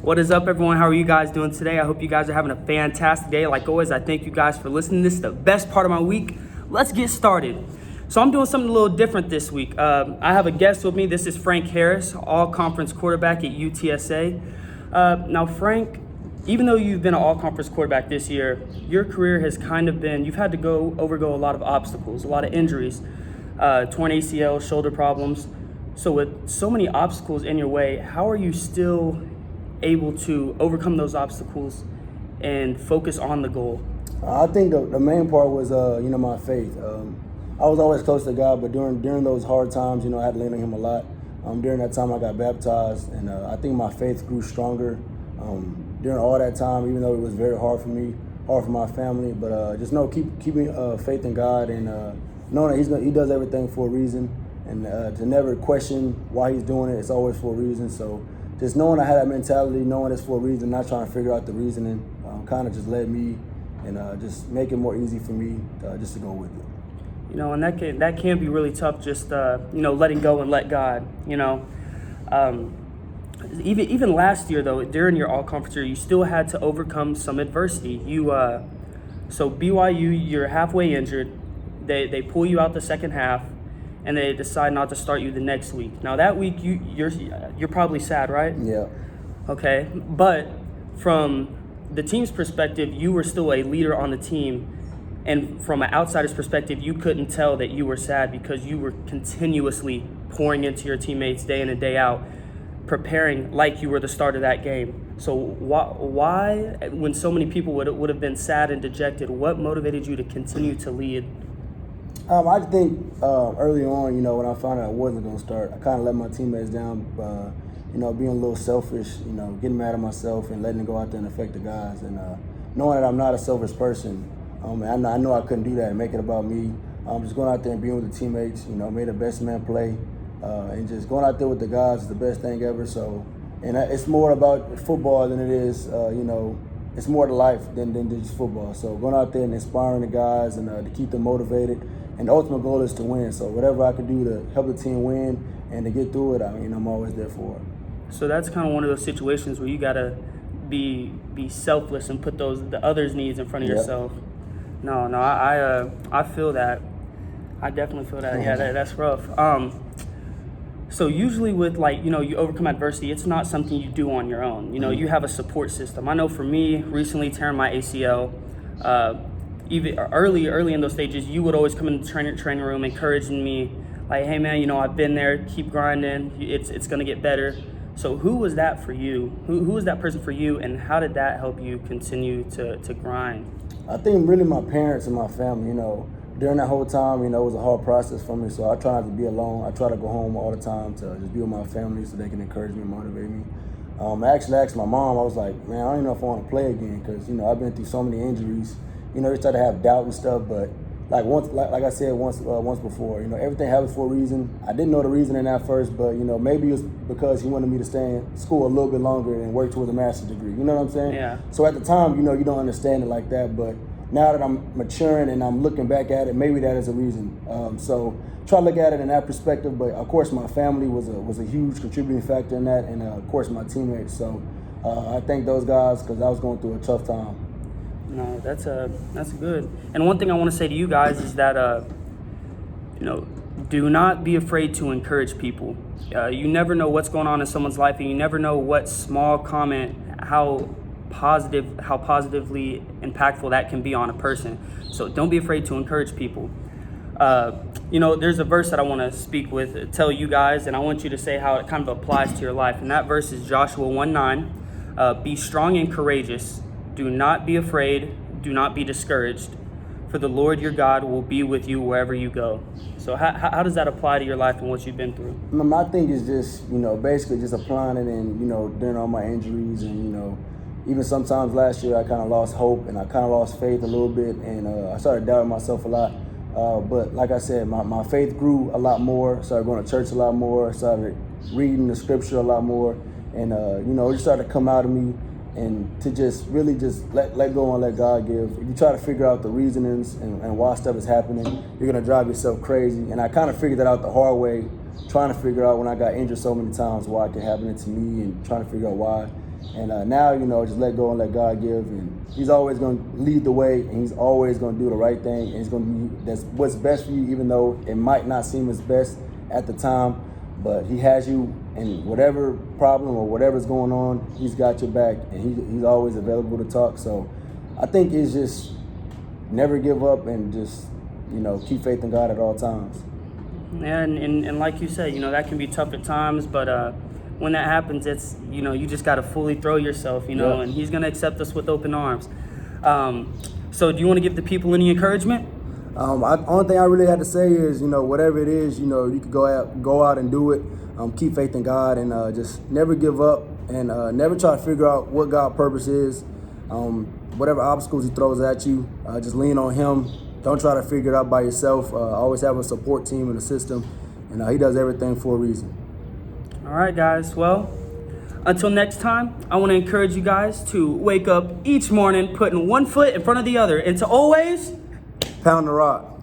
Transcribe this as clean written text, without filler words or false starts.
What is up, everyone? How are you guys doing today? I hope you guys are having a fantastic day. Like always, I thank you guys for listening. This is the best part of my week. Let's get started. So I'm doing something a little different this week. I have a guest with me. This is Frank Harris, all-conference quarterback at UTSA. Now, Frank, even though you've been an all-conference quarterback this year, your career has kind of been, you've had to overgo a lot of obstacles, a lot of injuries, torn ACLs, shoulder problems. So with so many obstacles in your way, how are you still able to overcome those obstacles and focus on the goal? I think the main part was, my faith. I was always close to God, but during those hard times, I had to lean on Him a lot. During that time, I got baptized, and I think my faith grew stronger during all that time, even though it was very hard for me, hard for my family. But just keeping faith in God and knowing that He does everything for a reason, and to never question why He's doing it. It's always for a reason. So just knowing I had that mentality, knowing it's for a reason, not trying to figure out the reasoning, kind of just led me and just make it more easy for me just to go with it. And that can be really tough, just letting go and let God. Even last year though, during your all-conference year, you still had to overcome some adversity. So BYU, you're halfway injured. They pull you out the second half, and they decide not to start you the next week. Now that week, you're probably sad, right? Yeah. Okay, but from the team's perspective, you were still a leader on the team. And from an outsider's perspective, you couldn't tell that you were sad because you were continuously pouring into your teammates day in and day out, preparing like you were the start of that game. So why, when so many people would have been sad and dejected, what motivated you to continue to lead? I think early on, when I found out I wasn't going to start, I kind of let my teammates down, being a little selfish, getting mad at myself and letting it go out there and affect the guys. And knowing that I'm not a selfish person, I know I couldn't do that and make it about me. Just going out there and being with the teammates, made a best man play, and just going out there with the guys is the best thing ever. So, and it's more about football than it is, it's more to life than just football. So going out there and inspiring the guys and to keep them motivated, and the ultimate goal is to win. So whatever I can do to help the team win and to get through it, I'm always there for it. So that's kind of one of those situations where you gotta be selfless and put the others' needs in front of yourself. No, I feel that. I definitely feel that. Yeah, that's rough. So usually with you overcome adversity, it's not something you do on your own. You have a support system. I know for me, recently tearing my ACL, even early in those stages, you would always come in the training room encouraging me, like, hey man, I've been there, keep grinding, it's gonna get better. So who was that for you? Who was that person for you, and how did that help you continue to grind? I think really my parents and my family, during that whole time, it was a hard process for me. So I try not to be alone. I try to go home all the time to just be with my family so they can encourage me and motivate me. I actually asked my mom, I was like, man, I don't even know if I want to play again because, I've been through so many injuries. You start to have doubt and stuff, but like I said once before, everything happens for a reason. I didn't know the reason in that first, but maybe it was because he wanted me to stay in school a little bit longer and work towards a master's degree. You know what I'm saying? Yeah. So at the time, you don't understand it like that, but now that I'm maturing and I'm looking back at it, maybe that is a reason. So try to look at it in that perspective. But of course, my family was a huge contributing factor in that, and of course my teammates. So I thank those guys because I was going through a tough time. No, that's good. And one thing I want to say to you guys is that do not be afraid to encourage people. You never know what's going on in someone's life, and you never know what small comment, how positively impactful that can be on a person. So don't be afraid to encourage people. There's a verse that I want to tell you guys, and I want you to say how it kind of applies to your life. And that verse is Joshua 1:9. Be strong and courageous. Do not be afraid. Do not be discouraged. For the Lord your God will be with you wherever you go. So how does that apply to your life and what you've been through? My thing is just, basically just applying it in, during all my injuries and, even sometimes last year I kind of lost hope and I kind of lost faith a little bit, and I started doubting myself a lot. But like I said, my faith grew a lot more. Started going to church a lot more. Started reading the scripture a lot more, and it just started to come out of me. And to just really just let go and let God give. If you try to figure out the reasonings and why stuff is happening, you're gonna drive yourself crazy. And I kind of figured that out the hard way, trying to figure out when I got injured so many times why it could happen to me and trying to figure out why. And now, you know, just let go and let God give. And he's always going to lead the way, and he's always going to do the right thing. And he's going to do that's what's best for you, even though it might not seem as best at the time. But he has you in whatever problem or whatever's going on, he's got your back, and he's always available to talk. So I think it's just never give up and just, you know, keep faith in God at all times. And like you said, you know, that can be tough at times, but when that happens, it's, you know, you just got to fully throw yourself, you know, and he's going to accept us with open arms. So do you want to give the people any encouragement? Only thing I really had to say is, you know, whatever it is, you know, you could go out and do it. Keep faith in God, and just never give up, and never try to figure out what God's purpose is. Whatever obstacles he throws at you, just lean on him. Don't try to figure it out by yourself. Always have a support team and a system, and he does everything for a reason. All right, guys. Well, until next time, I want to encourage you guys to wake up each morning putting one foot in front of the other and to always pound the rock.